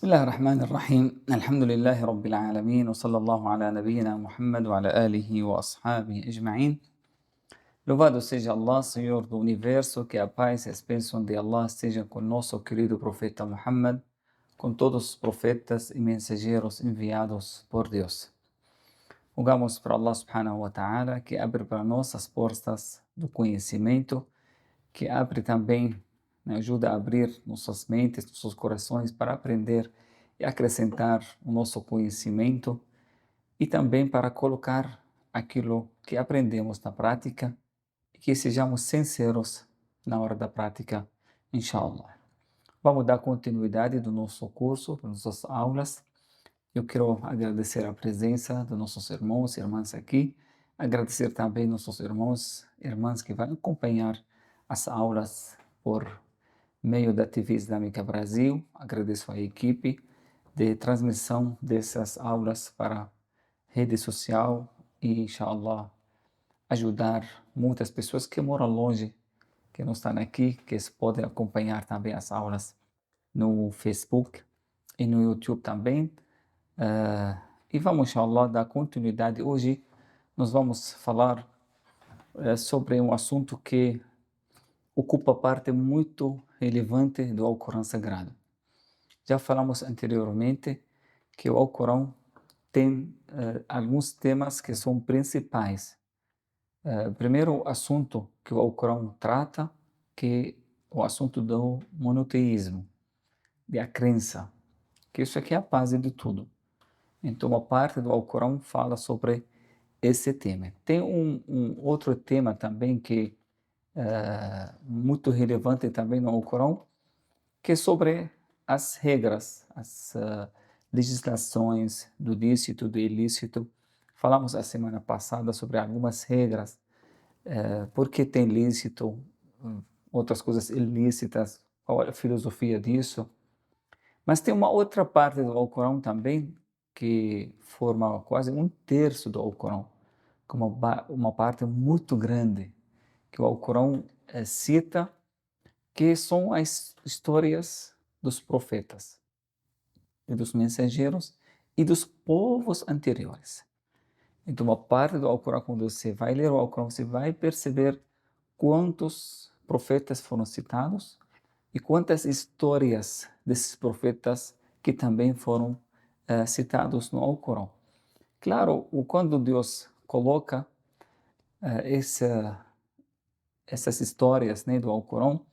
بسم الله الرحمن الرحيم الحمد لله رب العالمين وصلى الله على نبينا Muhammad وعلى آله وأصحابه أجمعين. Louvado seja Allah, Senhor do Universo, que a paz e a bênção de Allah estejam com nosso querido profeta Muhammad, com todos os profetas e mensageiros enviados por Deus. Rogamos para Allah subhanahu wa ta'ala que abre para nós as portas do conhecimento, que abre também, ajuda a abrir nossas mentes, nossos corações para aprender e acrescentar o nosso conhecimento e também para colocar aquilo que aprendemos na prática e que sejamos sinceros na hora da prática, inshallah. Vamos dar continuidade do nosso curso, das nossas aulas. Eu quero agradecer a presença dos nossos irmãos e irmãs aqui, agradecer também nossos irmãos e irmãs que vão acompanhar as aulas por meio da TV Islâmica Brasil. Agradeço a equipe de transmissão dessas aulas para a rede social e, inshallah, ajudar muitas pessoas que moram longe, que não estão aqui, que podem acompanhar também as aulas no Facebook e no YouTube também. E vamos, inshallah, dar continuidade. Hoje nós vamos falar sobre um assunto que ocupa parte muito relevante do Alcorão Sagrado. Já falamos anteriormente que o Alcorão tem alguns temas que são principais. O primeiro assunto que o Alcorão trata, que é o assunto do monoteísmo, da crença, que isso aqui é a base de tudo. Então, uma parte do Alcorão fala sobre esse tema. Tem um outro tema também que muito relevante também no Alcorão, que é sobre as regras, as legislações do lícito, do ilícito. Falamos a semana passada sobre algumas regras, por que tem lícito, outras coisas ilícitas, qual é a filosofia disso. Mas tem uma outra parte do Alcorão também, que forma quase um terço do Alcorão, como uma parte muito grande, que o Alcorão cita, que são as histórias dos profetas e dos mensageiros e dos povos anteriores. Então, uma parte do Alcorão, quando você vai ler o Alcorão, você vai perceber quantos profetas foram citados e quantas histórias desses profetas que também foram citados no Alcorão. Claro, quando Deus coloca essas histórias, né, do Alcorão,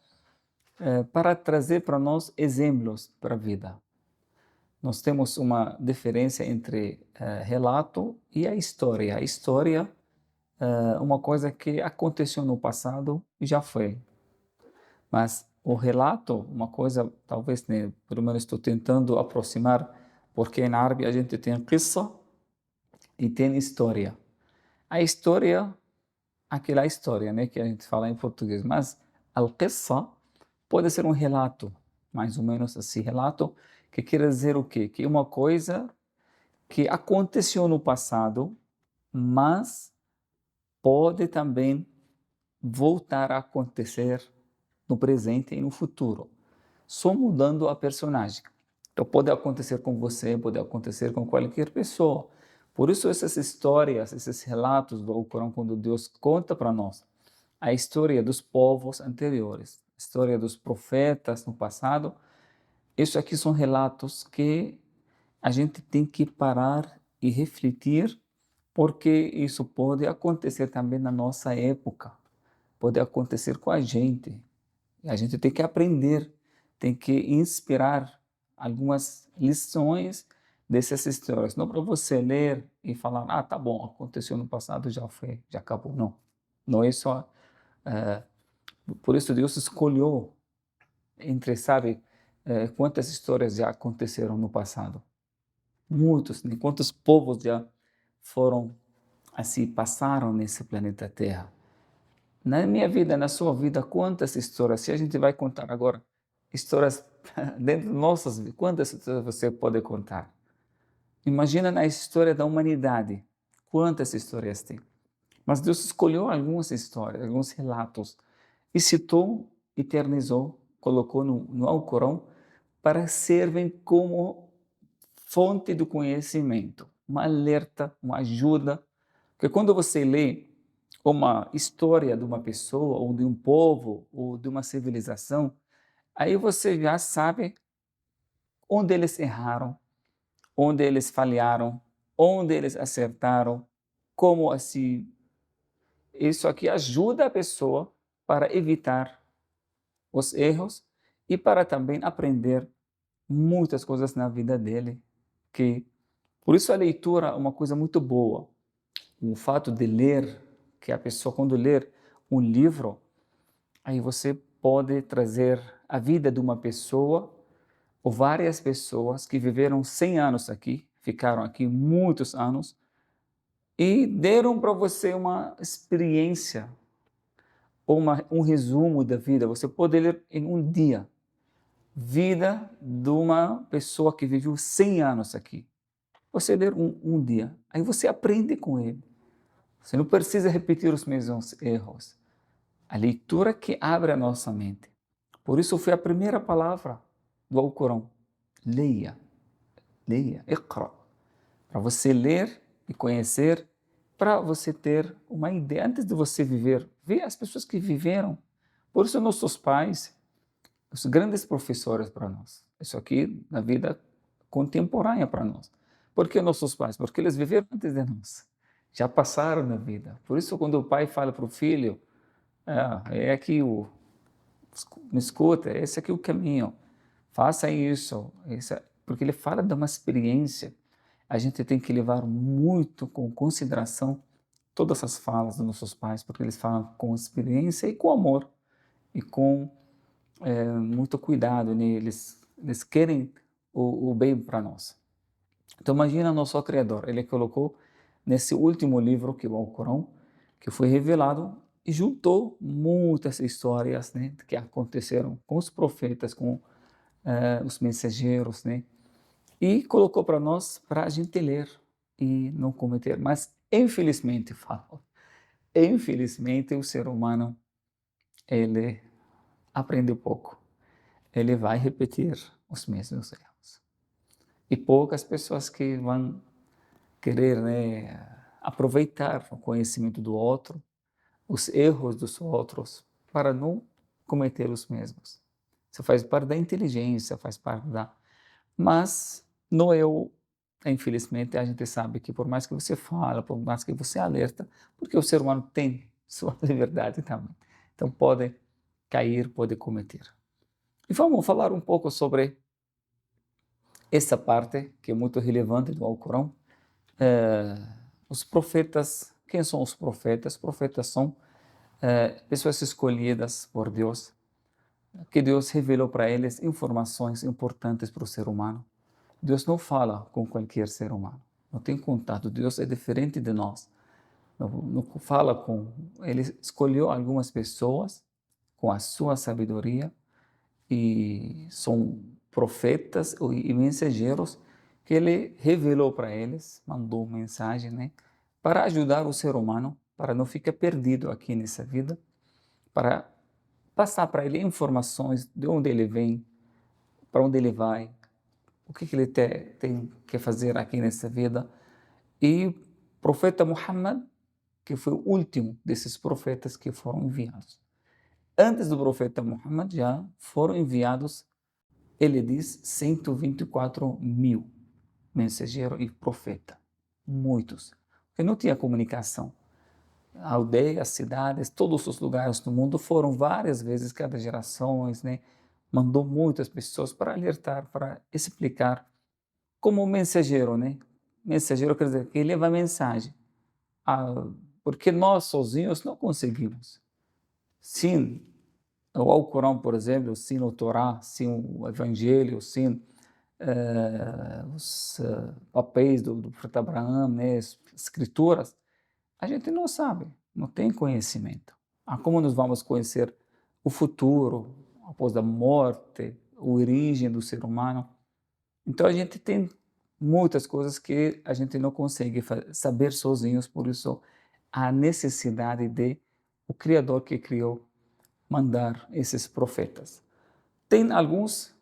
para trazer para nós exemplos para a vida. Nós temos uma diferença entre relato e a história. A história é uma coisa que aconteceu no passado e já foi. Mas o relato, uma coisa, talvez, né, pelo menos estou tentando aproximar, porque em árabe a gente tem qissa e tem história. A história, aquela história, né, que a gente fala em português, mas al-qissa pode ser um relato, mais ou menos assim, relato que quer dizer o quê? Que é uma coisa que aconteceu no passado, mas pode também voltar a acontecer no presente e no futuro, só mudando a personagem. Então pode acontecer com você, pode acontecer com qualquer pessoa. Por isso essas histórias, esses relatos do Alcorão, quando Deus conta para nós a história dos povos anteriores, a história dos profetas no passado, isso aqui são relatos que a gente tem que parar e refletir, porque isso pode acontecer também na nossa época, pode acontecer com a gente. A gente tem que aprender, tem que inspirar algumas lições dessas histórias. Não para você ler e falar, ah, tá bom, aconteceu no passado, já foi, já acabou. Não, não é só. Por isso Deus escolheu entre, sabe, quantas histórias já aconteceram no passado. Muitos, né? Quantos povos já foram, assim, passaram nesse planeta Terra. Na minha vida, na sua vida, quantas histórias, se a gente vai contar agora, histórias dentro de nossas vidas, quantas histórias você pode contar? Imagina na história da humanidade, quantas histórias tem. Mas Deus escolheu algumas histórias, alguns relatos, e citou, eternizou, colocou no Alcorão, para servem como fonte do conhecimento, uma alerta, uma ajuda. Porque quando você lê uma história de uma pessoa, ou de um povo, ou de uma civilização, aí você já sabe onde eles erraram, onde eles falharam, onde eles acertaram, como assim. Isso aqui ajuda a pessoa para evitar os erros e para também aprender muitas coisas na vida dele. Que, por isso a leitura é uma coisa muito boa. O fato de ler, que a pessoa quando ler um livro, aí você pode trazer a vida de uma pessoa ou várias pessoas que viveram 100 anos aqui, ficaram aqui muitos anos, e deram para você uma experiência ou um resumo da vida. Você pode ler em um dia vida de uma pessoa que viveu 100 anos aqui. Você ler um dia, aí você aprende com ele. Você não precisa repetir os mesmos erros. A leitura que abre a nossa mente. Por isso foi a primeira palavra do Alcorão. Leia, leia, iqra. Para você ler e conhecer, para você ter uma ideia. Antes de você viver, vê as pessoas que viveram. Por isso nossos pais, os grandes professores para nós. Isso aqui na vida contemporânea para nós. Por que nossos pais? Porque eles viveram antes de nós. Já passaram na vida. Por isso quando o pai fala para o filho, é aqui me escuta, esse aqui é o caminho, faça isso, porque ele fala de uma experiência. A gente tem que levar muito com consideração todas as falas dos nossos pais, porque eles falam com experiência e com amor, e com muito cuidado, né? Eles querem o bem para nós. Então imagina nosso Criador, ele colocou nesse último livro, que é o Alcorão, que foi revelado, e juntou muitas histórias, né, que aconteceram com os profetas, com os mensageiros, né, e colocou para nós, para a gente ler e não cometer. Mas infelizmente, falo, infelizmente o ser humano, ele aprende pouco. Ele vai repetir os mesmos erros. E poucas pessoas que vão querer, né, aproveitar o conhecimento do outro, os erros dos outros, para não cometer os mesmos. Isso faz parte da inteligência, faz parte da... Mas no eu, infelizmente, a gente sabe que por mais que você fala, por mais que você alerta, porque o ser humano tem sua liberdade também. Então pode cair, pode cometer. E vamos falar um pouco sobre essa parte que é muito relevante do Alcorão. Os profetas, quem são os profetas? Os profetas são pessoas escolhidas por Deus, que Deus revelou para eles informações importantes para o ser humano. Deus não fala com qualquer ser humano, não tem contato. Deus é diferente de nós. Não fala com... Ele escolheu algumas pessoas com a sua sabedoria, e são profetas e mensageiros que ele revelou para eles, mandou mensagem, né, para ajudar o ser humano, para não ficar perdido aqui nessa vida, para passar para ele informações de onde ele vem, para onde ele vai, o que ele tem que fazer aqui nessa vida. E o profeta Muhammad, que foi o último desses profetas que foram enviados. Antes do profeta Muhammad já foram enviados, ele diz, 124 mil mensageiros e profetas, muitos, porque não tinha comunicação. Aldeias, cidades, todos os lugares do mundo foram várias vezes, cada gerações, né? Mandou muitas pessoas para alertar, para explicar, como mensageiro, né? Mensageiro quer dizer que leva a mensagem, porque nós sozinhos não conseguimos. Sim, o Alcorão, por exemplo, sem o Torá, sem o Evangelho, sem os papéis do profeta Abraão, né, as escrituras, a gente não sabe, não tem conhecimento. Como nós vamos conhecer o futuro, após a morte, a origem do ser humano? Então a gente tem muitas coisas que a gente não consegue saber sozinhos, por isso a necessidade de o Criador que criou mandar esses profetas. Tem alguns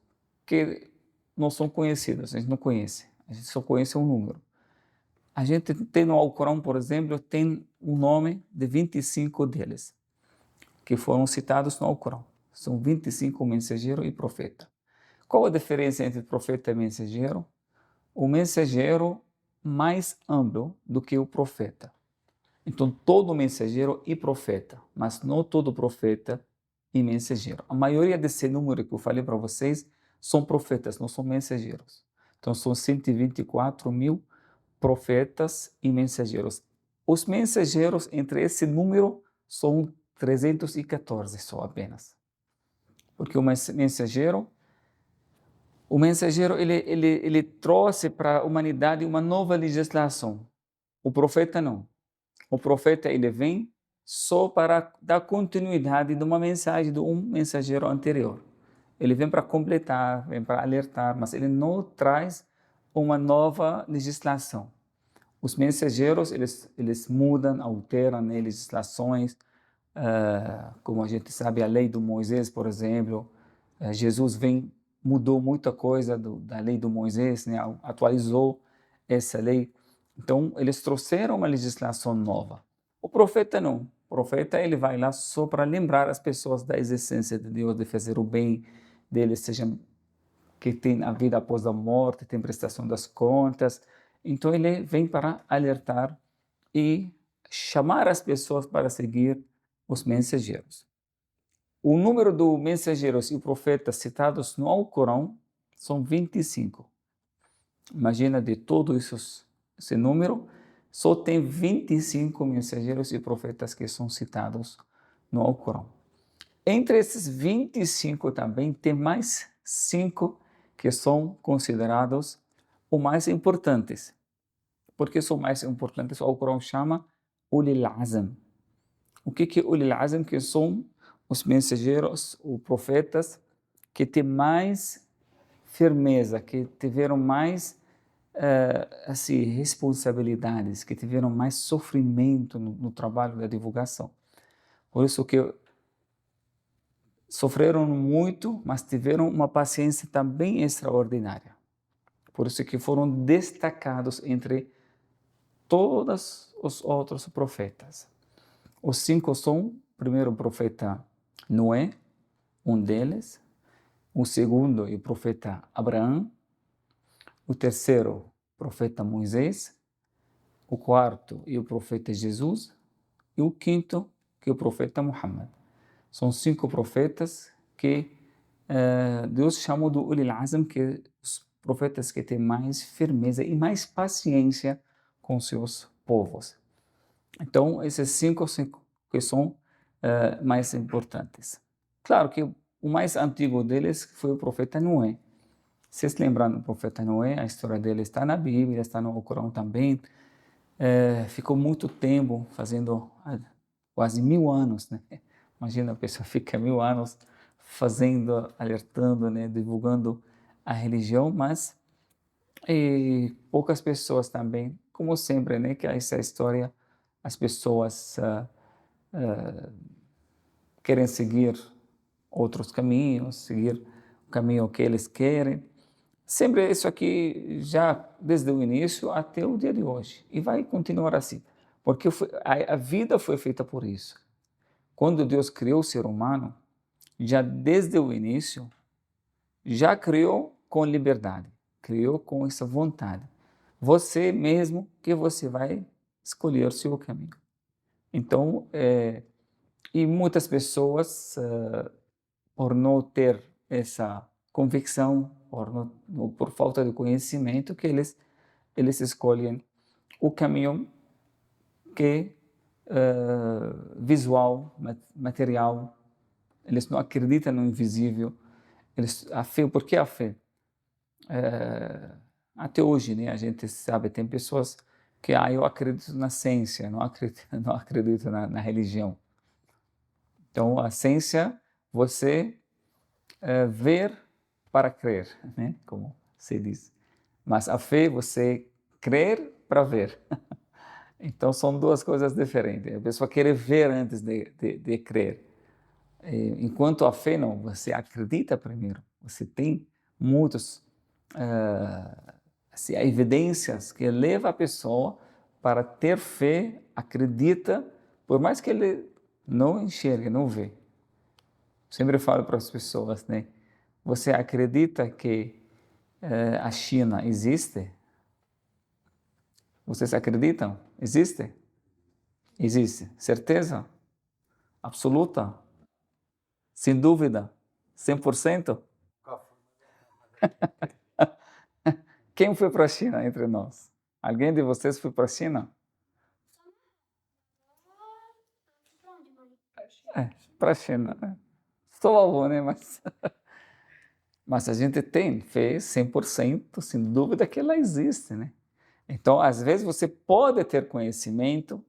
que não são conhecidos, a gente não conhece, a gente só conhece um número. A gente tem no Alcorão, por exemplo, tem o nome de 25 deles, que foram citados no Alcorão. São 25 mensageiros e profetas. Qual a diferença entre profeta e mensageiro? O mensageiro mais amplo do que o profeta. Então, todo mensageiro e profeta, mas não todo profeta e mensageiro. A maioria desse número que eu falei para vocês são profetas, não são mensageiros. Então, são 124 mil profetas e mensageiros. Os mensageiros, entre esse número, são 314 só apenas. Porque o mensageiro ele trouxe para a humanidade uma nova legislação. O profeta não. O profeta ele vem só para dar continuidade de uma mensagem de um mensageiro anterior. Ele vem para completar, vem para alertar, mas ele não traz uma nova legislação. Os mensageiros eles mudam, alteram, né, legislações, como a gente sabe, a lei do Moisés, por exemplo. Jesus mudou muita coisa da lei do Moisés, né, atualizou essa lei. Então, eles trouxeram uma legislação nova. O profeta não. O profeta ele vai lá só para lembrar as pessoas da existência de Deus, de fazer o bem deles, seja que tem a vida após a morte, tem prestação das contas. Então, ele vem para alertar e chamar as pessoas para seguir os mensageiros. O número de mensageiros e profetas citados no Alcorão são 25. Imagina de todos esse número, só tem 25 mensageiros e profetas que são citados no Alcorão. Entre esses 25 também tem mais 5 que são considerados os mais importantes. Por que são mais importantes? O Alcorão chama Ulil Azm. O que é Ulil Azm? Que são os mensageiros, os profetas que têm mais firmeza, que tiveram mais responsabilidades, que tiveram mais sofrimento no trabalho da divulgação. Por isso que sofreram muito, mas tiveram uma paciência também extraordinária. Por isso que foram destacados entre todos os outros profetas. Os 5 são, primeiro o profeta Noé, um deles, o segundo é o profeta Abraão, o terceiro, o profeta Moisés, o quarto é o profeta Jesus e o quinto, que é o profeta Muhammad. São 5 profetas que Deus chamou de Ulil Azm, que os profetas que têm mais firmeza e mais paciência com seus povos. Então, esses 5 que são mais importantes. Claro que o mais antigo deles foi o profeta Noé. Vocês lembram do profeta Noé? A história dele está na Bíblia, está no Alcorão também. Ficou muito tempo fazendo, quase 1000 anos, né? Imagina, a pessoa fica 1000 anos fazendo, alertando, né? Divulgando a religião, mas poucas pessoas também, como sempre, né? Que essa história, as pessoas querem seguir outros caminhos, seguir o caminho que eles querem. Sempre isso aqui, já desde o início até o dia de hoje. E vai continuar assim, porque a vida foi feita por isso. Quando Deus criou o ser humano, já desde o início, já criou com liberdade, criou com essa vontade. Você mesmo que você vai escolher o seu caminho. Então, e muitas pessoas, por não ter essa convicção, por falta de conhecimento, que eles escolhem o caminho que visual, material. Eles não acreditam no invisível. A fé, por que a fé? Até hoje, né, a gente sabe, tem pessoas que eu acredito na ciência, não acredito na religião. Então, a ciência, você ver para crer, né? Como se diz. Mas a fé, você crer para ver. Então, são duas coisas diferentes. A pessoa quer ver antes de crer. Enquanto a fé não, você acredita primeiro. Você tem muitas assim, evidências que levam a pessoa para ter fé, acredita, por mais que ele não enxergue, não vê. Sempre falo para as pessoas, né? Você acredita que a China existe? Vocês acreditam? Existe? Existe. Certeza? Absoluta? Sem dúvida? 100%? Quem foi para a China entre nós? Alguém de vocês foi para a China? É, para a China, né? Sou avô, né? Mas a gente tem fé 100%, sem dúvida que ela existe, né? Então, às vezes, você pode ter conhecimento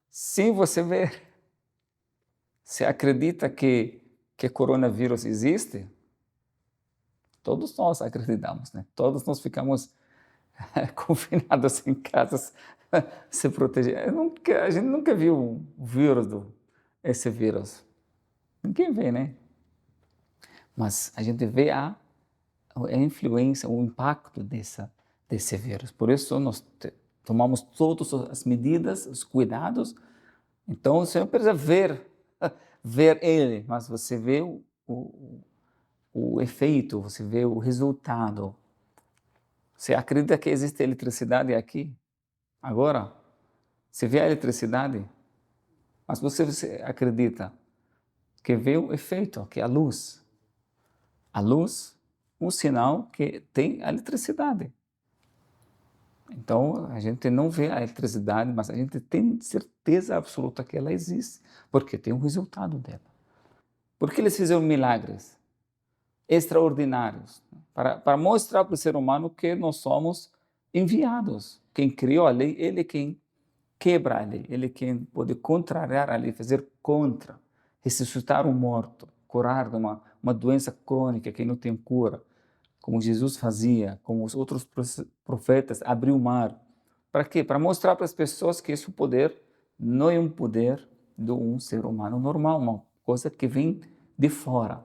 sem você ver. Você acredita que coronavírus existe? Todos nós acreditamos, né? Todos nós ficamos confinados em casas, se proteger. A gente nunca viu um vírus, esse vírus. Ninguém vê, né? Mas a gente vê a influência, o impacto desse vírus. Por isso, nós tomamos todas as medidas, os cuidados. Então, você não precisa ver ele, mas você vê o efeito, você vê o resultado. Você acredita que existe eletricidade aqui? Agora? Você vê a eletricidade? Mas você acredita que vê o efeito, que é a luz. A luz, um sinal que tem a eletricidade. Então, a gente não vê a eletricidade, mas a gente tem certeza absoluta que ela existe, porque tem um resultado dela. Por que eles fizeram milagres extraordinários? Para mostrar para o ser humano que nós somos enviados. Quem criou a lei, ele é quem quebra a lei, ele é quem pode contrariar a lei, fazer contra, ressuscitar um morto, curar de uma doença crônica que não tem cura, como Jesus fazia, como os outros profetas, abriu o mar. Para quê? Para mostrar para as pessoas que esse poder não é um poder de um ser humano normal, uma coisa que vem de fora.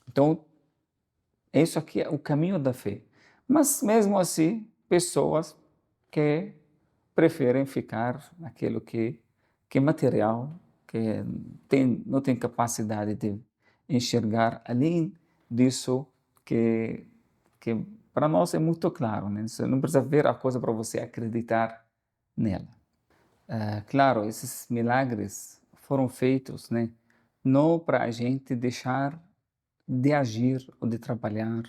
Então, isso aqui é o caminho da fé. Mas, mesmo assim, pessoas que preferem ficar naquilo que é material, que não tem capacidade de enxergar além disso que para nós é muito claro, né? Você não precisa ver a coisa para você acreditar nela. Claro, esses milagres foram feitos, né? Não para a gente deixar de agir ou de trabalhar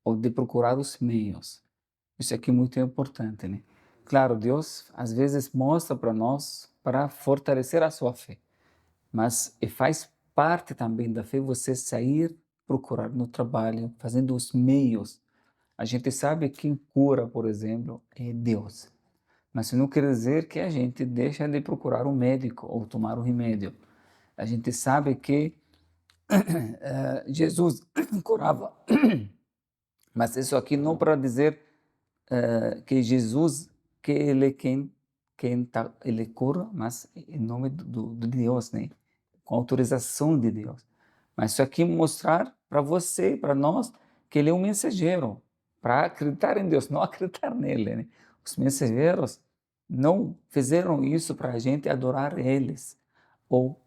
ou de procurar os meios. Isso aqui é muito importante, né? Claro, Deus às vezes mostra para nós para fortalecer a sua fé, mas faz parte também da fé você sair, procurar no trabalho, fazendo os meios. A gente sabe que quem cura, por exemplo, é Deus. Mas isso não quer dizer que a gente deixa de procurar um médico ou tomar um remédio. A gente sabe que Jesus curava, mas isso aqui não para dizer que Jesus, que ele é quem tá, ele cura, mas em nome do Deus, né? Com autorização de Deus. Mas isso aqui mostrar para você, para nós, que ele é um mensageiro, para acreditar em Deus, não acreditar nele, né? Os mensageiros não fizeram isso para a gente adorar eles ou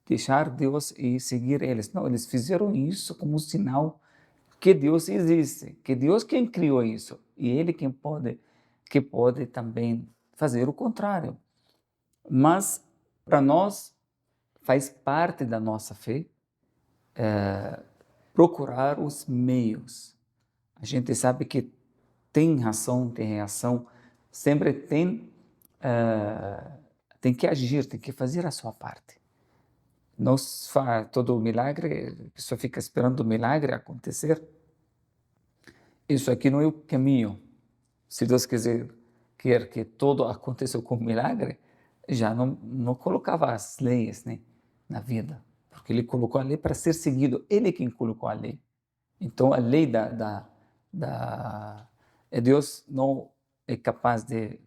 deixar Deus e seguir eles. Não, eles fizeram isso como um sinal que Deus existe, que Deus quem criou isso e Ele que pode também fazer o contrário. Mas para nós faz parte da nossa fé procurar os meios. A gente sabe que tem razão, tem reação, sempre tem que agir, tem que fazer a sua parte. Não se faz todo o milagre, a pessoa fica esperando o milagre acontecer. Isso aqui não é o caminho. Se Deus quer que tudo aconteça com milagre, já não colocava as leis, né, na vida, porque Ele colocou a lei para ser seguido. Ele é quem colocou a lei. Então, a lei Deus não é capaz de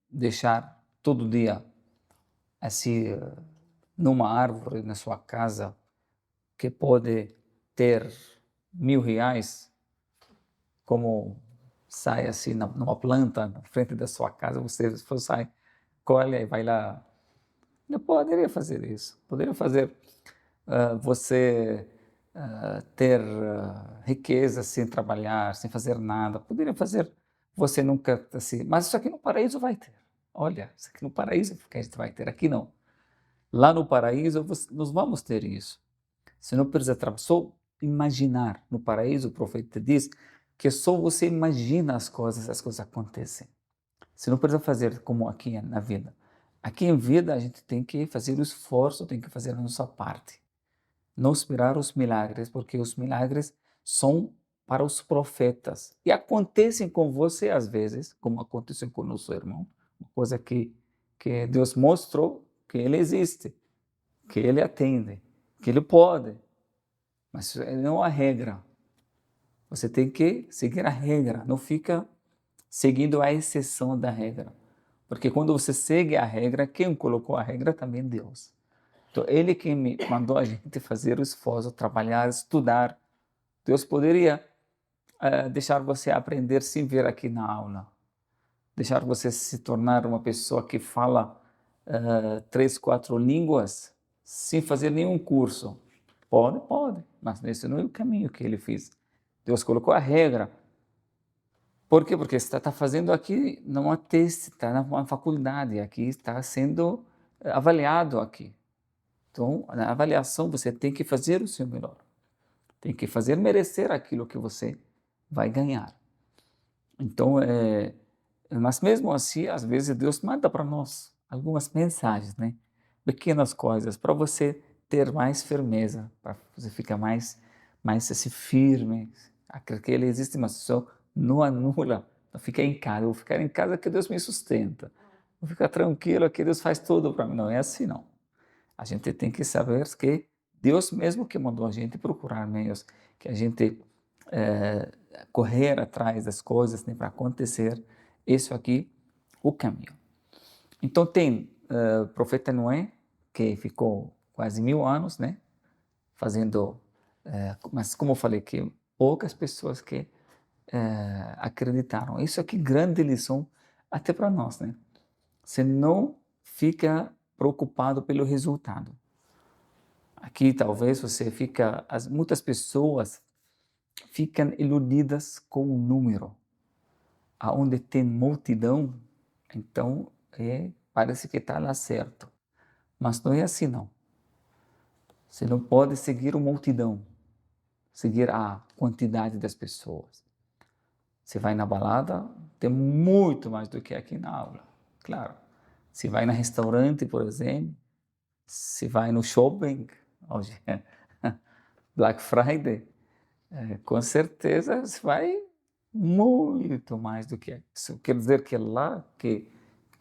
deixar todo dia assim numa árvore na sua casa que pode ter R$ 1.000 como sai assim numa planta na frente da sua casa, você sai, colhe e vai lá. Eu poderia fazer isso. Poderia fazer você ter riqueza sem trabalhar, sem fazer nada. Poderia fazer você nunca assim. Mas isso aqui no paraíso vai ter. Olha, isso aqui no paraíso que a gente vai ter. Aqui não. Lá no paraíso nós vamos ter isso. Você não precisa trabalhar, só imaginar. No paraíso, o profeta diz que só você imagina as coisas acontecem. Você não precisa fazer como aqui na vida. Aqui em vida a gente tem que fazer o esforço, tem que fazer a nossa parte. Não esperar os milagres, porque os milagres são para os profetas. E acontecem com você às vezes, como aconteceu com o nosso irmão. Uma coisa que Deus mostrou que Ele existe, que Ele atende, que Ele pode. Mas isso não é a regra. Você tem que seguir a regra, não fica seguindo a exceção da regra. Porque quando você segue a regra, quem colocou a regra também é Deus. Então, Ele quem me mandou a gente fazer o esforço, trabalhar, estudar. Deus poderia deixar você aprender sem vir aqui na aula. Deixar você se tornar uma pessoa que fala 3, 4 línguas sem fazer nenhum curso. Pode, pode, mas esse não é o caminho que Ele fez. Deus colocou a regra. Por quê? Porque você está fazendo aqui não é teste, está na faculdade, aqui está sendo avaliado aqui. Então, na avaliação você tem que fazer o seu melhor. Tem que fazer merecer aquilo que você vai ganhar. Então, mas mesmo assim, às vezes Deus manda para nós algumas mensagens, né? Pequenas coisas para você ter mais firmeza, para você ficar mais assim, firme. Que Ele existe, mas só não anula. Não fica em casa. Eu vou ficar em casa que Deus me sustenta. Vou ficar tranquilo que Deus faz tudo para mim. Não é assim, não. A gente tem que saber que Deus mesmo que mandou a gente procurar meios, que a gente correr atrás das coisas, né, para acontecer isso aqui, o caminho. Então tem o profeta Noé, que ficou quase 1000 anos, né, fazendo, mas como eu falei, que poucas pessoas que acreditaram. Isso aqui grande lição até para nós, né? Você não fica preocupado pelo resultado. Aqui talvez muitas pessoas ficam iludidas com o número. Aonde tem multidão, então parece que está lá certo. Mas não é assim não. Você não pode seguir a multidão, seguir a quantidade das pessoas. Você vai na balada, tem muito mais do que aqui na aula, claro. Se vai no restaurante, por exemplo, se vai no shopping, hoje é Black Friday, com certeza você vai muito mais do que isso. Quer dizer que lá que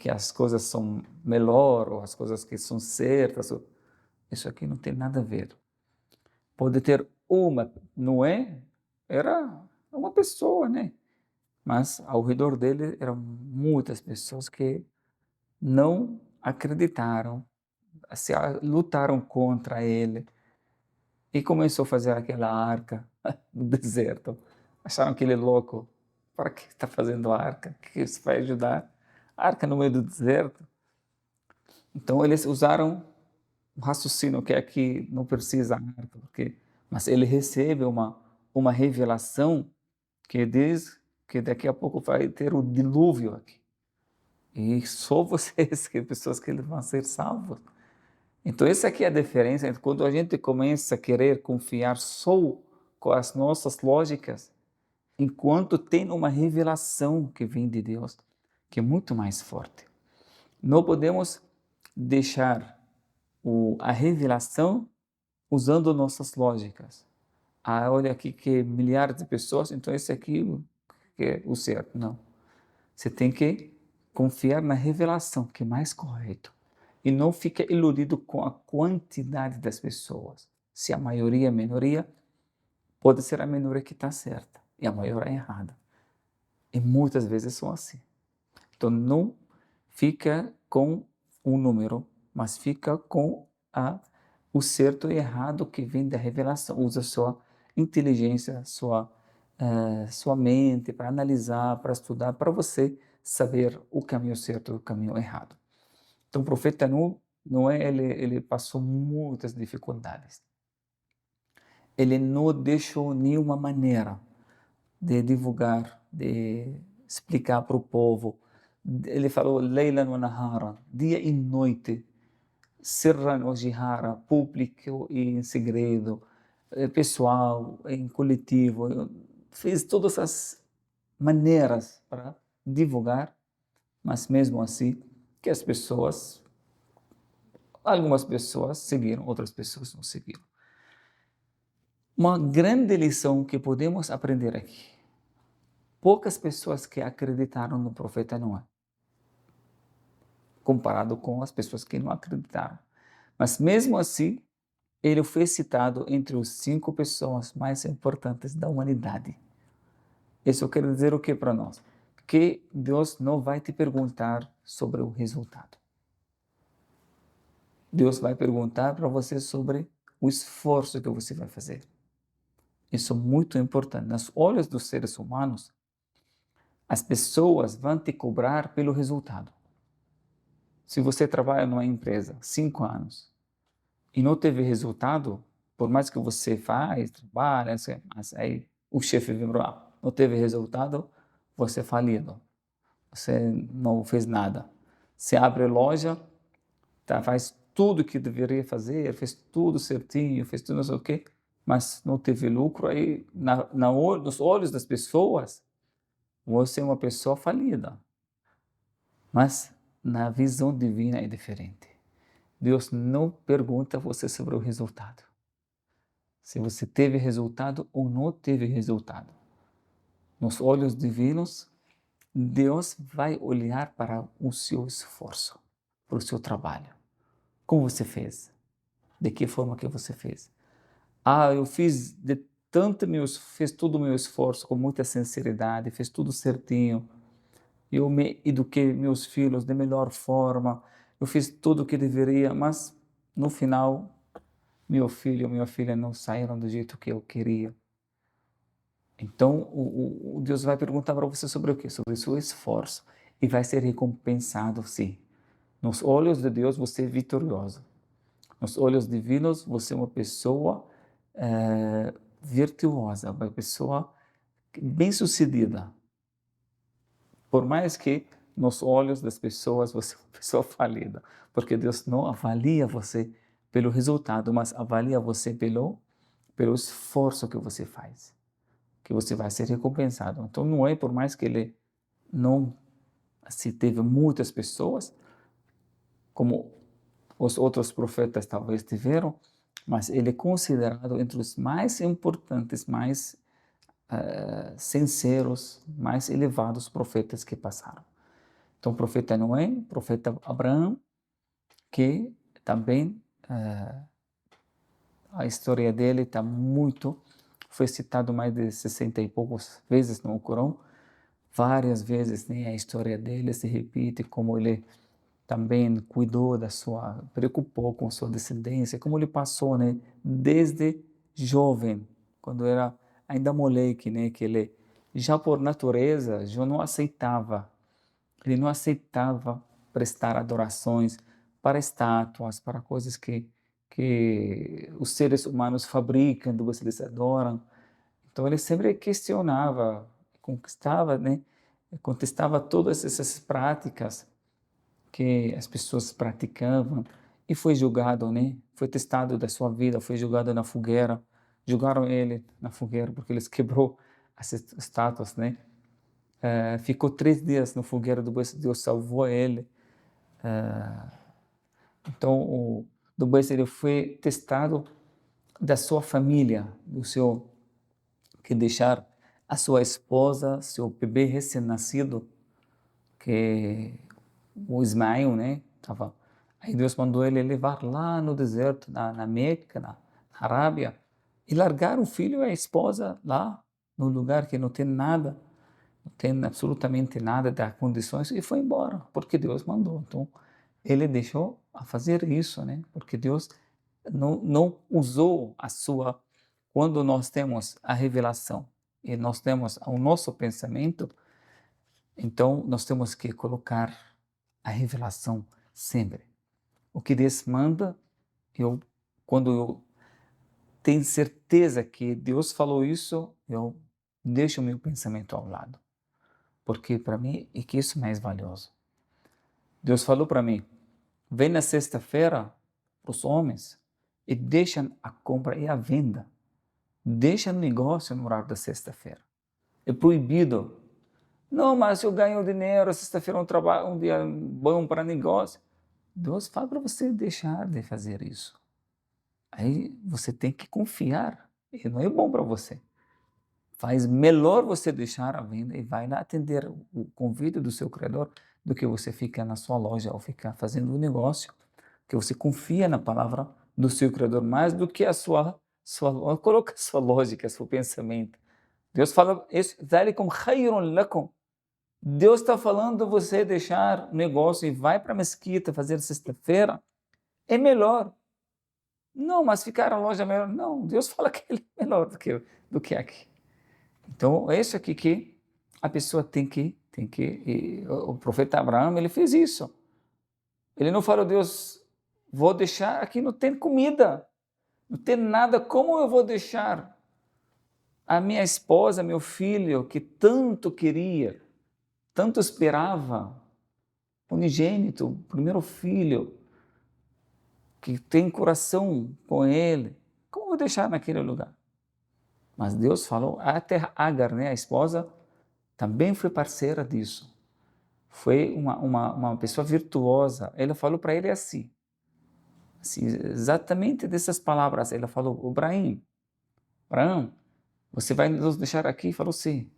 as coisas são melhor ou as coisas que são certas, isso aqui não tem nada a ver. Pode ter uma, Noé era uma pessoa, né? Mas ao redor dele eram muitas pessoas que não acreditaram, lutaram contra ele e começou a fazer aquela arca no deserto. Acharam que ele é louco. Para que está fazendo a arca? Que isso vai ajudar? A arca no meio do deserto. Então eles usaram um raciocínio que aqui não precisa arca, mas ele recebe uma revelação que diz que daqui a pouco vai ter o dilúvio aqui. E só vocês, que pessoas que vão ser salvos. Então essa aqui é a diferença entre quando a gente começa a querer confiar só com as nossas lógicas, enquanto tem uma revelação que vem de Deus, que é muito mais forte. Não podemos deixar a revelação usando nossas lógicas. Olha aqui que milhares de pessoas, então esse aqui que é o certo. Não. Você tem que confiar na revelação, que é mais correto. E não fica iludido com a quantidade das pessoas. Se a maioria é a minoria, pode ser a minoria que está certa e a maioria é errada. E muitas vezes são assim. Então não fica com um número, mas fica com o certo e errado que vem da revelação. Usa sua inteligência, sua sua mente, para analisar, para estudar, para você saber o caminho certo e o caminho errado. Então, o profeta Noé, ele passou muitas dificuldades. Ele não deixou nenhuma maneira de divulgar, de explicar para o povo. Ele falou, Leila wa nahara, dia e noite, sirran wa jihara, público e em segredo, pessoal, em coletivo. Fez todas as maneiras para divulgar, mas mesmo assim, que as pessoas, algumas pessoas seguiram, outras pessoas não seguiram. Uma grande lição que podemos aprender aqui. Poucas pessoas que acreditaram no profeta Noé, comparado com as pessoas que não acreditaram. Mas mesmo assim, ele foi citado entre os 5 pessoas mais importantes da humanidade. Isso quer dizer o que para nós? Que Deus não vai te perguntar sobre o resultado. Deus vai perguntar para você sobre o esforço que você vai fazer. Isso é muito importante. Nos olhos dos seres humanos, as pessoas vão te cobrar pelo resultado. Se você trabalha numa empresa 5 anos e não teve resultado, por mais que você faz, trabalha, mas aí o chefe vem não teve resultado, você é falido. Você não fez nada. Você abre loja, tá, faz tudo o que deveria fazer, fez tudo certinho, fez tudo não sei o quê, mas não teve lucro, aí nos olhos das pessoas, você é uma pessoa falida. Mas na visão divina é diferente. Deus não pergunta a você sobre o resultado. Se você teve resultado ou não teve resultado. Nos olhos divinos, Deus vai olhar para o seu esforço, para o seu trabalho. Como você fez? De que forma que você fez? Eu fiz fiz todo o meu esforço com muita sinceridade, fiz tudo certinho. Eu me eduquei meus filhos da melhor forma, eu fiz tudo o que deveria, mas no final, meu filho e minha filha não saíram do jeito que eu queria. Então, o Deus vai perguntar para você sobre o quê? Sobre o seu esforço. E vai ser recompensado, sim. Nos olhos de Deus, você é vitorioso. Nos olhos divinos, você é uma pessoa virtuosa, uma pessoa bem-sucedida. Por mais que nos olhos das pessoas você é uma pessoa falida, porque Deus não avalia você pelo resultado, mas avalia você pelo esforço que você faz, que você vai ser recompensado. Então não é por mais que ele não se teve muitas pessoas, como os outros profetas talvez tiveram, mas ele é considerado entre os mais importantes, mais sinceros, mais elevados profetas que passaram. Então, o profeta Noé, o profeta Abraão, que também a história dele está foi citado mais de 60 e poucas vezes no Corão, várias vezes, né, a história dele se repite, como ele também cuidou preocupou com sua descendência, como ele passou, né, desde jovem, quando era ainda moleque, né, que ele já por natureza já não aceitava, ele não aceitava prestar adorações para estátuas, para coisas que os seres humanos fabricam, depois eles adoram. Então ele sempre questionava, conquistava, né, contestava todas essas práticas que as pessoas praticavam e foi julgado, né? Foi testado da sua vida, foi julgado na fogueira. Jogaram ele na fogueira porque ele quebrou as estátuas, né? Ficou 3 dias na fogueira, depois Deus salvou ele. Então, depois ele foi testado da sua família, que deixar a sua esposa, seu bebê recém-nascido, que o Ismael, né? Aí Deus mandou ele levar lá no deserto, na Meca, na Arábia, e largar o filho e a esposa lá, no lugar que não tem nada, não tem absolutamente nada, dá condições, e foi embora, porque Deus mandou. Então, ele deixou a fazer isso, né? Porque Deus não usou quando nós temos a revelação, e nós temos o nosso pensamento, então nós temos que colocar a revelação sempre. O que Deus manda, quando eu tenho certeza que Deus falou isso, eu deixo o meu pensamento ao lado, porque para mim é que isso é mais valioso. Deus falou para mim, vem na sexta-feira para os homens e deixa a compra e a venda. Deixa no negócio no horário da sexta-feira. É proibido. Não, mas eu ganho dinheiro, sexta-feira é um dia bom para negócio. Deus fala para você deixar de fazer isso. Aí você tem que confiar. E não é bom para você. Faz melhor você deixar a venda e vai lá atender o convite do seu criador do que você ficar na sua loja ou ficar fazendo um negócio, que você confia na palavra do seu criador mais do que a sua coloca a sua lógica, seu pensamento. Deus fala isso, ذَلِكُمْ خَيْرٌ لَكُمْ. Deus está falando você deixar o negócio e vai para a mesquita fazer sexta-feira, é melhor. Não, mas ficar na loja é melhor. Não, Deus fala que ele é melhor do que aqui. Então, é isso aqui que a pessoa tem que o profeta Abraão, ele fez isso. Ele não falou, Deus, vou deixar, aqui não tem comida, não tem nada, como eu vou deixar a minha esposa, meu filho, que tanto queria, tanto esperava, unigênito, o primeiro filho, que tem coração com ele, como eu vou deixar naquele lugar? Mas Deus falou, até Agar, né, a esposa, também foi parceira disso. Foi uma pessoa virtuosa. Ela falou para ele assim, exatamente dessas palavras. Ela falou, Abraão, você vai nos deixar aqui? Ele falou, sim.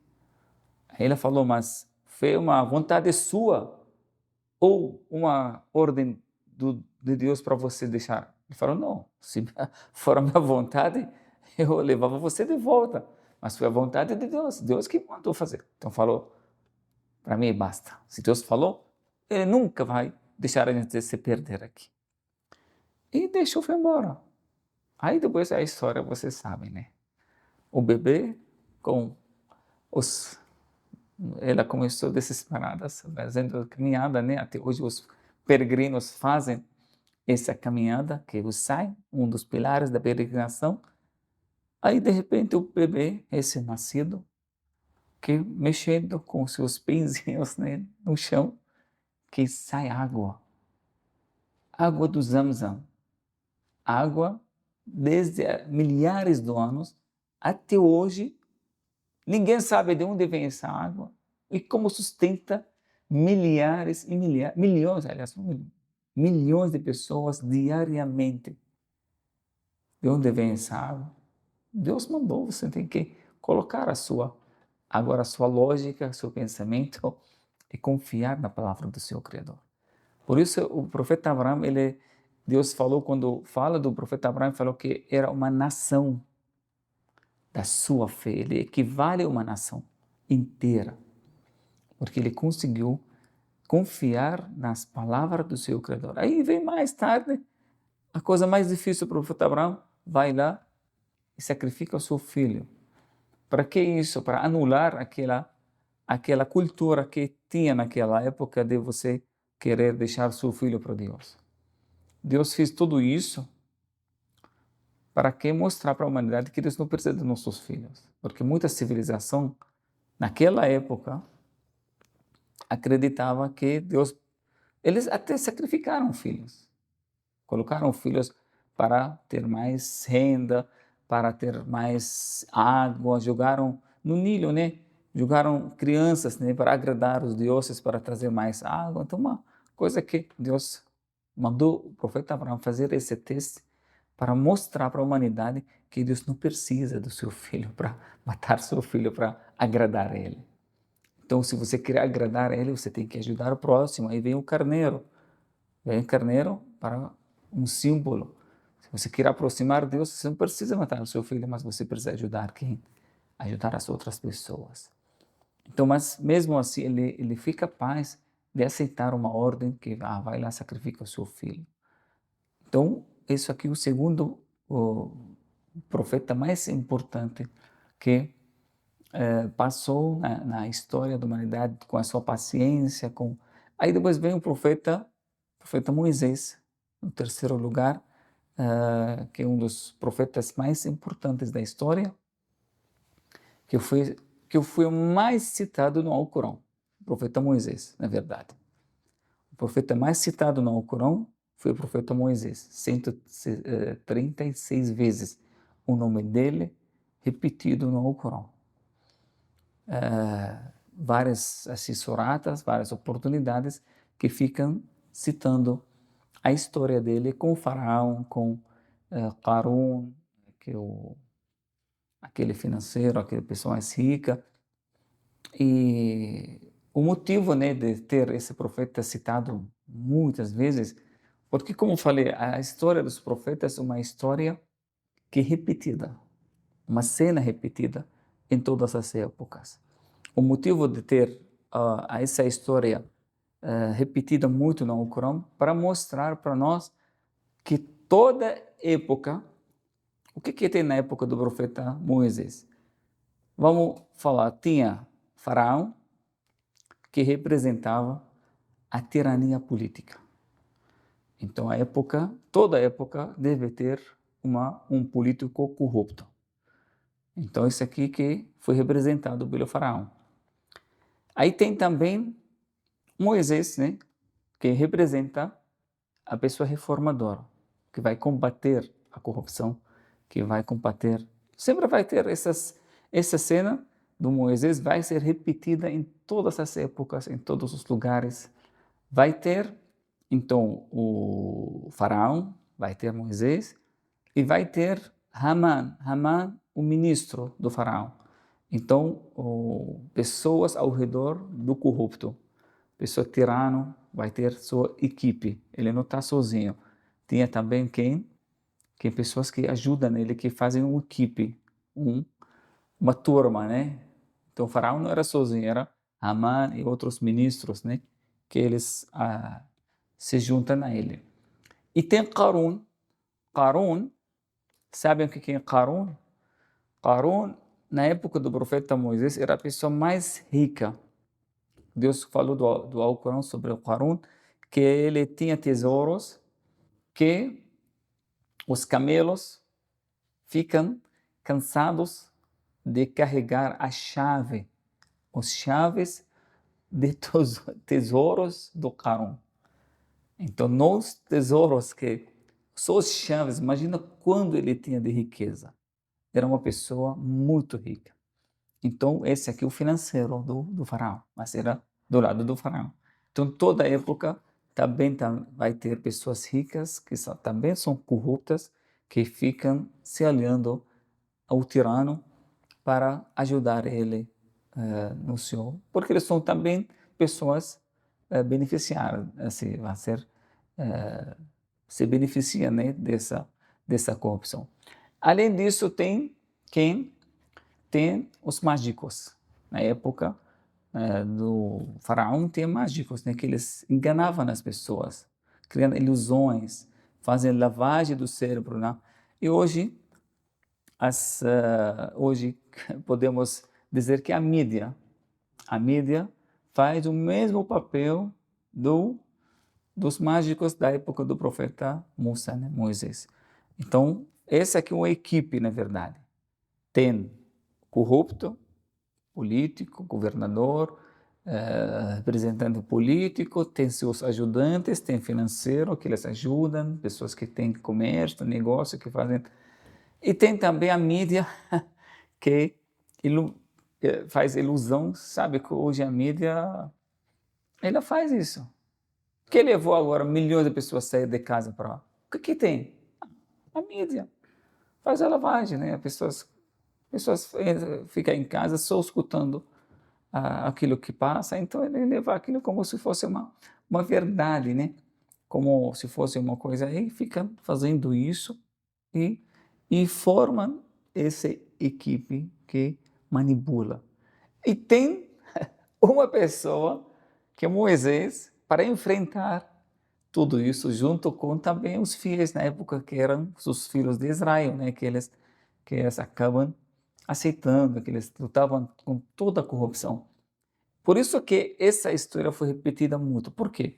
Aí ela falou, mas foi uma vontade sua ou uma ordem de Deus para você deixar? Ele falou, não, se for a minha vontade, eu levava você de volta. Mas foi a vontade de Deus, Deus que mandou fazer. Então falou, para mim basta. Se Deus falou, Ele nunca vai deixar a gente se perder aqui. E deixou, foi embora. Aí depois a história vocês sabem, né? O bebê com os... Ela começou desesperada, fazendo caminhada, né? Até hoje os peregrinos fazem essa caminhada, que o sai, um dos pilares da peregrinação. Aí, de repente, o bebê, esse nascido, que mexendo com seus pinzinhos, né, no chão, que sai água. Água do Zamzam. Água desde milhares de anos até hoje. Ninguém sabe de onde vem essa água e como sustenta milhares e milhões, aliás, milhões de pessoas diariamente. De onde vem essa água? Deus mandou, você tem que colocar a sua lógica, seu pensamento e confiar na palavra do seu Criador. Por isso o profeta Abraão, Deus falou, quando fala do profeta Abraão, falou que era uma nação da sua fé, ele equivale a uma nação inteira, porque ele conseguiu confiar nas palavras do seu Criador. Aí vem mais tarde, a coisa mais difícil para o profeta Abraão, vai lá e sacrifica o seu filho. Para que isso? Para anular aquela cultura que tinha naquela época de você querer deixar seu filho para Deus. Deus fez tudo isso para que mostrar para a humanidade que Deus não precisa de nossos filhos. Porque muita civilização, naquela época, acreditava que Deus... Eles até sacrificaram filhos. Colocaram filhos para ter mais renda, para ter mais água, jogaram no Nilo, né? Jogaram crianças, né, para agradar os deuses, para trazer mais água. Então, uma coisa que Deus mandou o profeta Abraão fazer esse teste para mostrar para a humanidade que Deus não precisa do seu filho para matar seu filho para agradar a ele. Então, se você quer agradar a ele, você tem que ajudar o próximo. Aí vem o carneiro. Vem o carneiro para um símbolo. Se você quer aproximar de Deus, você não precisa matar o seu filho, mas você precisa ajudar quem? Ajudar as outras pessoas. Então, mas mesmo assim, ele fica capaz de aceitar uma ordem que vai lá, sacrifica o seu filho. Então, isso aqui é o segundo o profeta mais importante que passou na história da humanidade com a sua paciência, com aí depois vem o profeta Moisés, no terceiro lugar, que é um dos profetas mais importantes da história, que foi o mais citado no Alcorão, o profeta Moisés, na verdade. O profeta mais citado no Alcorão foi o profeta Moisés, 136 vezes o nome dele repetido no Alcorão. Várias assessoratas, várias oportunidades que ficam citando a história dele com o faraó, com Qarun, que é aquele financeiro, aquela pessoa mais rica. E o motivo, né, de ter esse profeta citado muitas vezes, porque, como eu falei, a história dos profetas é uma história que é repetida, uma cena repetida em todas as épocas. O motivo de ter essa história repetida muito no Alcorão para mostrar para nós que toda época, o que tem na época do profeta Moisés? Vamos falar, tinha Faraó, que representava a tirania política. Então toda época deve ter um político corrupto. Então isso aqui que foi representado pelo Faraó. Aí tem também Moisés, né, que representa a pessoa reformadora, que vai combater a corrupção, que vai combater. Sempre vai ter essa cena do Moisés, vai ser repetida em todas as épocas, em todos os lugares. Vai ter, então, o faraó, vai ter Moisés, e vai ter Haman, o ministro do faraó. Então, pessoas ao redor do corrupto. Pessoa tirano vai ter sua equipe, ele não está sozinho. Tinha também quem pessoas que ajudam ele, que fazem uma equipe, uma turma, né? Então o faraó não era sozinho, era Haman e outros ministros, né? Que eles se juntam a ele. E tem Qarun. Qarun, sabem o que é Qarun? Qarun, na época do profeta Moisés, era a pessoa mais rica. Deus falou do Alcorão sobre o Qarun, que ele tinha tesouros que os camelos ficam cansados de carregar os chaves de tesouros do Qarun. Então, nos tesouros que só os chaves, imagina quando ele tinha de riqueza. Era uma pessoa muito rica. Então, esse aqui é o financeiro do faraó, mas era do lado do faraó. Então, toda época também vai ter pessoas ricas que também são corruptas, que ficam se aliando ao tirano para ajudar ele no seu... Porque eles são também pessoas beneficiárias, assim, se beneficiam, né, dessa corrupção. Além disso, tem quem? Tem os mágicos. Na época do faraó, tem mágicos, né, que eles enganavam as pessoas, criando ilusões, fazem lavagem do cérebro, né? E hoje hoje podemos dizer que a mídia faz o mesmo papel dos mágicos da época do profeta Musa, né, Moisés. Então, essa aqui é uma equipe, na verdade. Tem corrupto, político, governador, representante político, tem seus ajudantes, tem financeiro que eles ajudam, pessoas que têm comércio, negócio, que fazem... E tem também a mídia que faz ilusão, sabe que hoje a mídia, ela faz isso. Que levou agora milhões de pessoas a sair de casa para... O que tem? A mídia faz a lavagem, né? As pessoas ficam em casa só escutando aquilo que passa, então ele leva aquilo como se fosse uma verdade, né? Como se fosse uma coisa, e fica fazendo isso e formam essa equipe que manipula. E tem uma pessoa, que é Moisés, para enfrentar tudo isso, junto com também os filhos, na época que eram os filhos de Israel, né? que eles acabam aceitando, que eles lutavam com toda a corrupção. Por isso que essa história foi repetida muito. Por quê?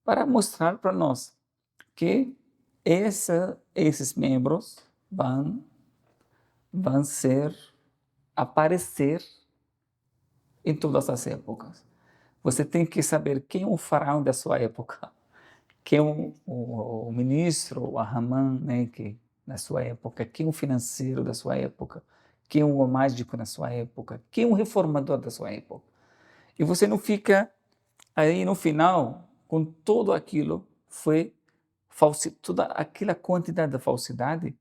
Para mostrar para nós que esses membros vão aparecer em todas as épocas. Você tem que saber quem é o faraó da sua época, quem é o ministro, o Haman, né, que na sua época, quem é o financeiro da sua época, quem é o mágico na sua época, quem é o reformador da sua época. E você não fica aí no final com tudo aquilo foi toda aquela quantidade de falsidade.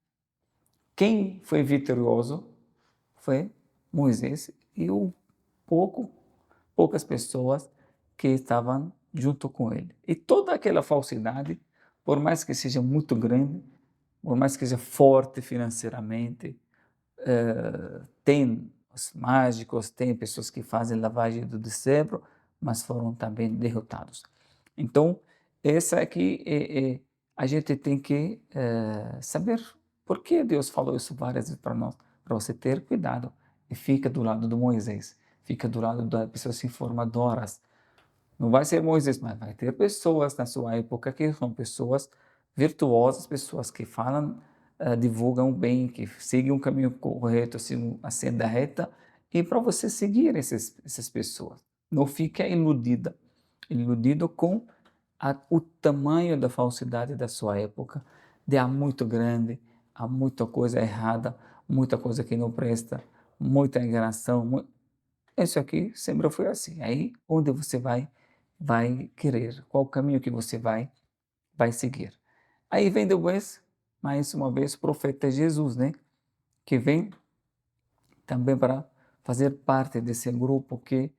Quem foi vitorioso foi Moisés e poucas pessoas que estavam junto com ele. E toda aquela falsidade, por mais que seja muito grande, por mais que seja forte financeiramente, tem os mágicos, tem pessoas que fazem lavagem do cérebro, mas foram também derrotados. Então, essa aqui a gente tem que saber por que Deus falou isso várias vezes para nós, para você ter cuidado e fica do lado de Moisés, fica do lado das pessoas informadoras. Não vai ser Moisés, mas vai ter pessoas na sua época que são pessoas virtuosas, pessoas que falam, divulgam bem, que seguem um caminho correto, assim, a senda reta, e para você seguir essas pessoas. Não fica iludido com o tamanho da falsidade da sua época, de há muito grande, há muita coisa errada, muita coisa que não presta, muita enganação. Isso aqui sempre foi assim. Aí, onde você vai querer, qual o caminho que você vai seguir. Aí vem depois, mais uma vez, o profeta Jesus, né? Que vem também para fazer parte desse grupo que,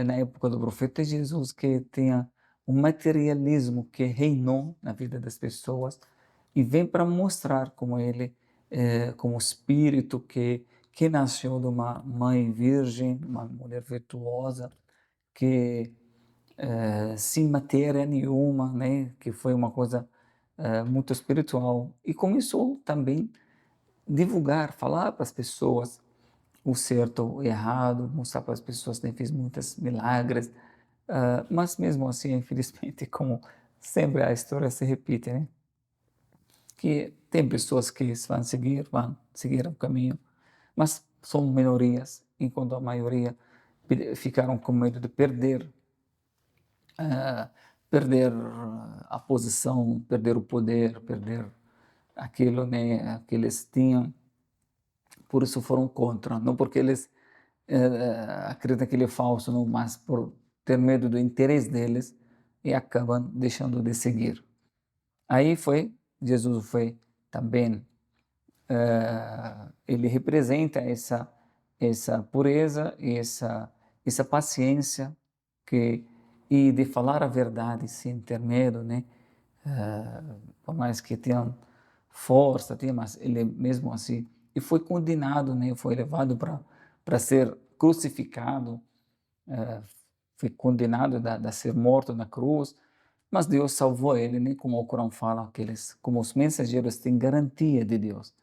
na época do profeta Jesus, que tinha um materialismo que reinou na vida das pessoas e vem para mostrar como ele, como espírito que nasceu de uma mãe virgem, uma mulher virtuosa, que sem matéria nenhuma, né? Que foi uma coisa muito espiritual e começou também divulgar, falar para as pessoas o certo, o errado, mostrar para as pessoas que fez muitos milagres, mas mesmo assim, infelizmente, como sempre a história se repete, né? Que tem pessoas que vão seguir o caminho, mas são minorias, enquanto a maioria ficaram com medo de eh, perder a posição, perder o poder, perder aquilo, né, que eles tinham, por isso foram contra, não porque eles acreditam que ele é falso, não, mas por ter medo do interesse deles e acabam deixando de seguir. Aí Jesus foi também, ele representa essa pureza e essa paciência que e de falar a verdade sem ter medo, né? Por mais que tenha força, mas ele mesmo assim e foi condenado, né? Foi levado para ser crucificado, eh, foi condenado a ser morto na cruz, mas Deus salvou ele, né? Como o Corão fala, que eles, como os mensageiros têm garantia de Deus.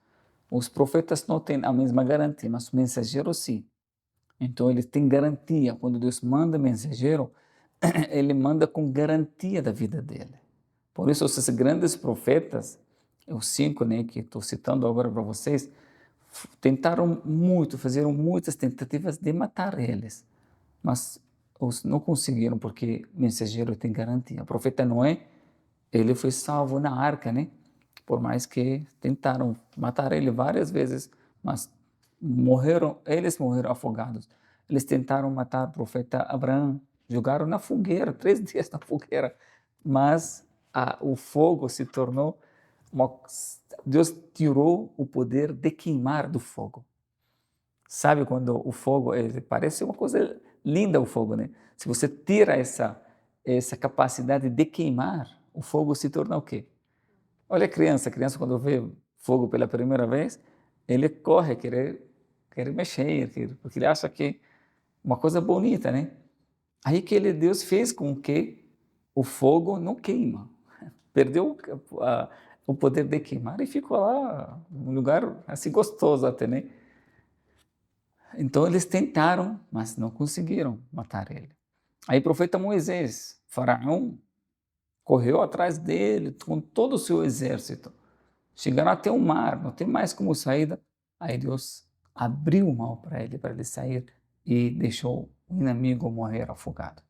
Os profetas não têm a mesma garantia, mas os mensageiros sim. Então eles têm garantia. Quando Deus manda mensageiro, ele manda com garantia da vida dele. Por isso, esses grandes profetas, os 5, né, que estou citando agora para vocês, tentaram muito, fizeram muitas tentativas de matar eles, mas os não conseguiram porque o mensageiro tem garantia. O profeta Noé, ele foi salvo na arca, né? Por mais que tentaram matar ele várias vezes, mas eles morreram afogados. Eles tentaram matar o profeta Abraão, jogaram na fogueira, 3 dias na fogueira, mas o fogo se tornou uma, Deus tirou o poder de queimar do fogo. Sabe quando o fogo, parece uma coisa linda o fogo, né? Se você tira essa capacidade de queimar, o fogo se torna o quê? Olha a criança quando vê fogo pela primeira vez, ele corre, querer mexer, porque ele acha que uma coisa bonita, né? Aí Deus fez com que o fogo não queima, perdeu o poder de queimar e ficou lá um lugar assim gostoso até, né? Então eles tentaram, mas não conseguiram matar ele. Aí o profeta Moisés, Faraó, correu atrás dele com todo o seu exército. Chegaram até o mar, não tem mais como saída. Aí Deus abriu o mar para ele sair e deixou o inimigo morrer afogado.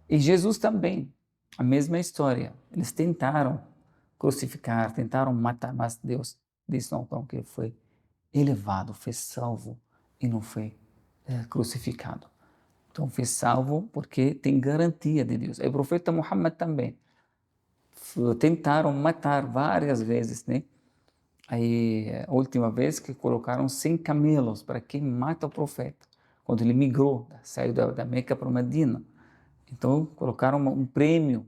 E Jesus também, a mesma história. Eles tentaram crucificar, tentaram matar, mas Deus disse não, que ele foi elevado, foi salvo e não foi crucificado. Então foi salvo porque tem garantia de Deus. E o profeta Muhammad também. Tentaram matar várias vezes, né? Aí, a última vez que colocaram 100 camelos para quem mata o profeta, quando ele migrou, saiu da Meca para Medina. Então, colocaram um prêmio,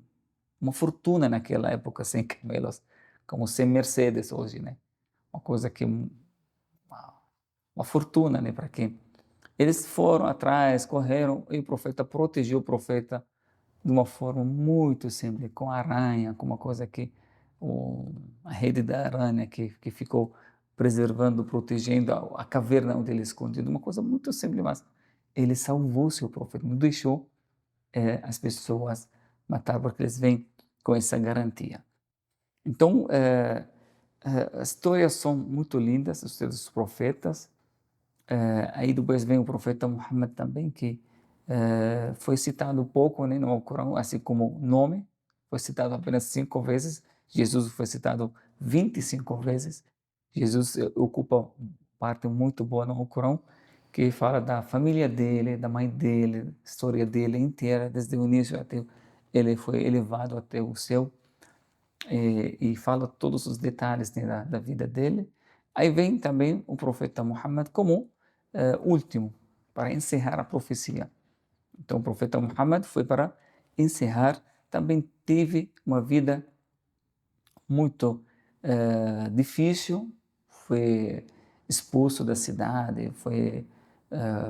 uma fortuna naquela época, 100 camelos, como 100 Mercedes hoje, né? Uma coisa que, uma fortuna, né, para quem. Eles foram atrás, correram, e o profeta protegeu o profeta de uma forma muito simples, com aranha, com uma coisa que, a rede da aranha que ficou preservando, protegendo a caverna onde ele é escondido, uma coisa muito simples, mas ele salvou seu profeta, não deixou as pessoas matar, porque eles vêm com essa garantia. Então, as histórias são muito lindas, os dos profetas. Aí depois vem o profeta Muhammad também, que foi citado pouco, né, no Alcorão, assim como nome, foi citado apenas 5 vezes. Jesus foi citado 25 vezes. Jesus ocupa parte muito boa no Alcorão, que fala da família dele, da mãe dele, história dele inteira, desde o início até ele foi elevado até o céu, e fala todos os detalhes, né, da vida dele. Aí vem também o profeta Muhammad como último, para encerrar a profecia. Então o profeta Muhammad foi para encerrar, também teve uma vida muito difícil, foi expulso da cidade,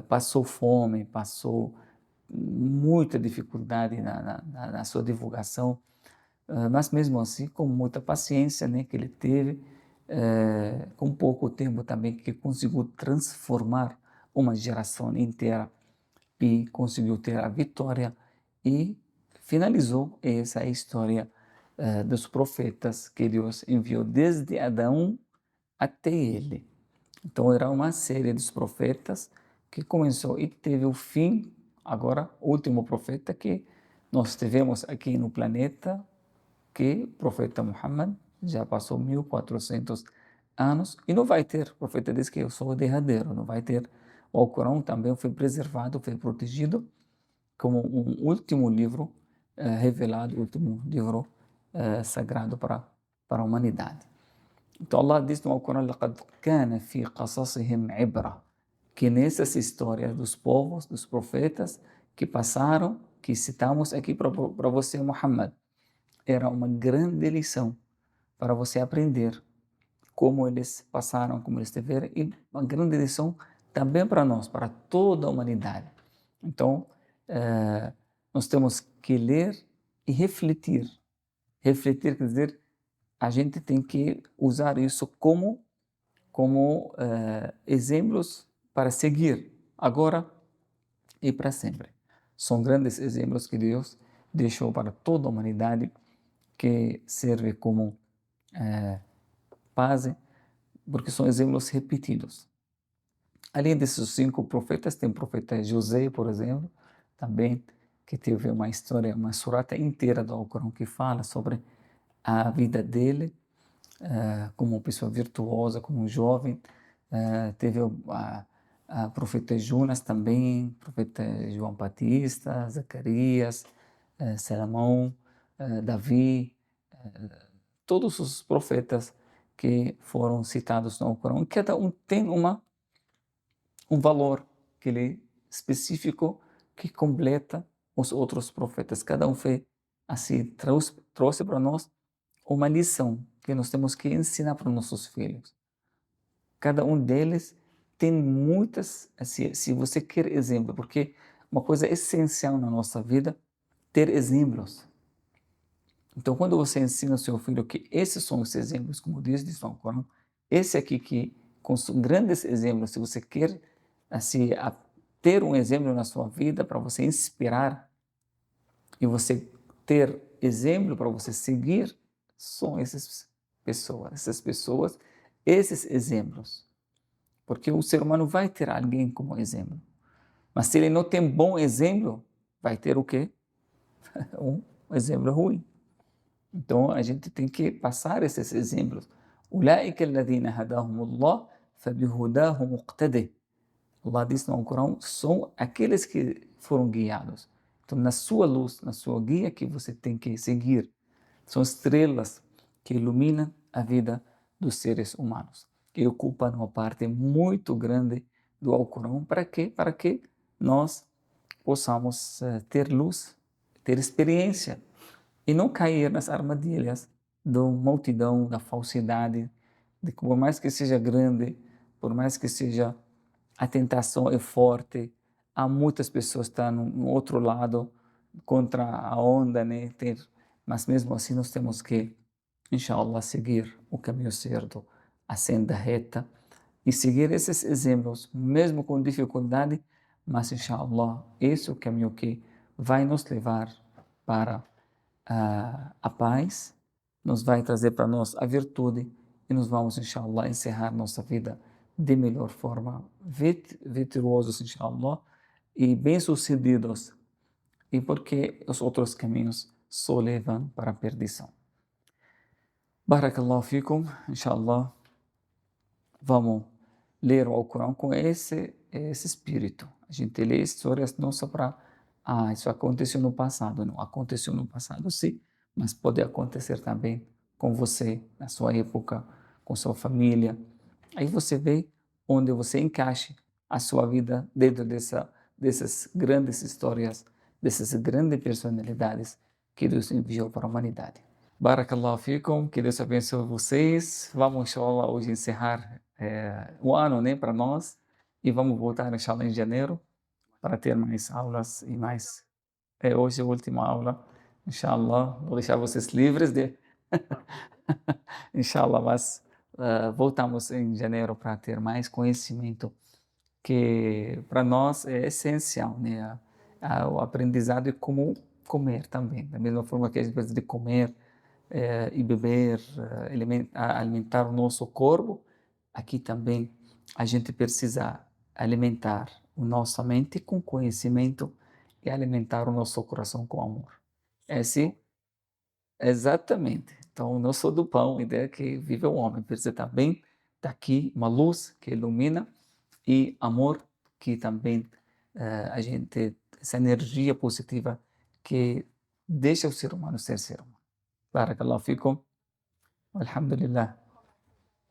passou fome, passou muita dificuldade na sua divulgação, mas mesmo assim, com muita paciência, né, que ele teve, com pouco tempo também, que conseguiu transformar uma geração inteira e conseguiu ter a vitória e finalizou essa história dos profetas que Deus enviou desde Adão até ele. Então era uma série dos profetas que começou e teve o fim, agora o último profeta que nós tivemos aqui no planeta, que o profeta Muhammad já passou 1400 anos e não vai ter, o profeta diz que eu sou o derradeiro, não vai ter. O Alcorão também foi preservado, foi protegido como um último livro revelado, último livro sagrado para a humanidade. Então Allah diz no Alcorão: لَقَدْ كَانَ فِي قَصَصِهِمْ عِبْرَةٌ, que nessas histórias dos povos, dos profetas que passaram, que citamos aqui para você, Muhammad, era uma grande lição para você aprender como eles passaram, como eles tiveram, e uma grande lição também para nós, para toda a humanidade. Então, nós temos que ler e refletir. Refletir quer dizer, a gente tem que usar isso como exemplos para seguir, agora e para sempre. São grandes exemplos que Deus deixou para toda a humanidade, que serve como base, porque são exemplos repetidos. Além desses 5 profetas, tem o profeta José, por exemplo, também, que teve uma história, uma surata inteira do Alcorão que fala sobre a vida dele, como uma pessoa virtuosa, como um jovem. Teve a profeta Jonas também, profeta João Batista, Zacarias, Salomão, Davi, todos os profetas que foram citados no Alcorão, cada um tem um valor que ele específico que completa os outros profetas. Cada um foi assim, trouxe para nós uma lição que nós temos que ensinar para nossos filhos. Cada um deles tem muitas, assim, se você quer exemplo, porque uma coisa essencial na nossa vida, ter exemplos. Então, quando você ensina ao seu filho que esses são os exemplos, como diz no Alcorão, esse aqui que, com grandes exemplos, se você quer assim, a ter um exemplo na sua vida para você inspirar e você ter exemplo para você seguir, são essas pessoas, esses exemplos. Porque o ser humano vai ter alguém como exemplo. Mas se ele não tem bom exemplo, vai ter o quê? Um exemplo ruim. Então a gente tem que passar esses exemplos. أولئك الذين هداهم الله فبهداه مقتدي. Allah diz no Corão, são aqueles que foram guiados. Então, na sua luz, na sua guia que você tem que seguir. São estrelas que iluminam a vida dos seres humanos, que ocupam uma parte muito grande do Alcorão. Para quê? Para que nós possamos ter luz, ter experiência e não cair nas armadilhas da multidão, da falsidade, de que por mais que seja grande, por mais que seja a tentação é forte, há muitas pessoas que estão no outro lado, contra a onda, né? Mas mesmo assim nós temos que, inshallah, seguir o caminho certo, a senda reta, e seguir esses exemplos, mesmo com dificuldade, mas inshallah, esse é o caminho que vai nos levar para a paz, nos vai trazer para nós a virtude e nos vamos, inshallah, encerrar nossa vida de melhor forma, virtuosos, inshallah, e bem-sucedidos, e porque os outros caminhos só levam para a perdição. Barakallahu fikum, inshallah, vamos ler o Alcorão com esse espírito. A gente lê histórias não só para, isso aconteceu no passado, não, aconteceu no passado sim, mas pode acontecer também com você, na sua época, com sua família. Aí você vê onde você encaixe a sua vida dentro dessas grandes histórias, dessas grandes personalidades que Deus enviou para a humanidade. Barakallahu fikum, que Deus abençoe vocês. Vamos, inshallah, hoje encerrar o ano, né, para nós, e vamos voltar, inshallah, em janeiro, para ter mais aulas e mais. Hoje é a última aula, inshallah, vou deixar vocês livres de. Inshallah, mas voltamos em janeiro para ter mais conhecimento, que para nós é essencial, né? O aprendizado é como comer também, da mesma forma que a gente precisa de comer e beber, alimentar o nosso corpo, aqui também a gente precisa alimentar a nossa mente com conhecimento e alimentar o nosso coração com amor. É assim? Exatamente. Então, não sou do pão, a ideia é que vive o homem, precisa também daqui uma luz que ilumina e amor que também a gente, essa energia positiva que deixa o ser humano ser ser humano. Barakallahu fikum. Alhamdulillah.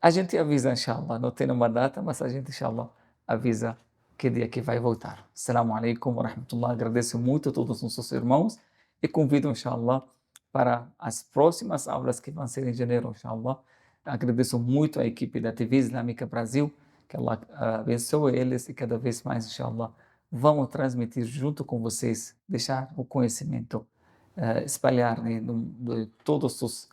A gente avisa, inshallah, não tem uma data, mas a gente, inshallah, avisa que dia que vai voltar. Assalamu alaikum wa rahmatullah. Agradeço muito a todos os nossos irmãos e convido, inshallah, para as próximas aulas que vão ser em janeiro, inshallah. Agradeço muito a equipe da TV Islâmica Brasil, que Allah abençoe eles e cada vez mais, inshallah, vamos transmitir junto com vocês, deixar o conhecimento espalhar, né, de todos os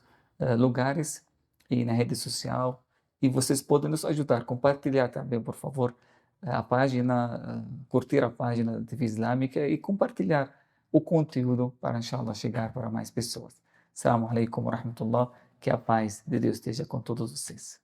lugares e na rede social. E vocês podem nos ajudar, compartilhar também, por favor, a página, curtir a página da TV Islâmica e compartilhar o conteúdo para, inshallah, chegar para mais pessoas. Assalamu alaikum wa rahmatullah. Que a paz de Deus esteja com todos vocês.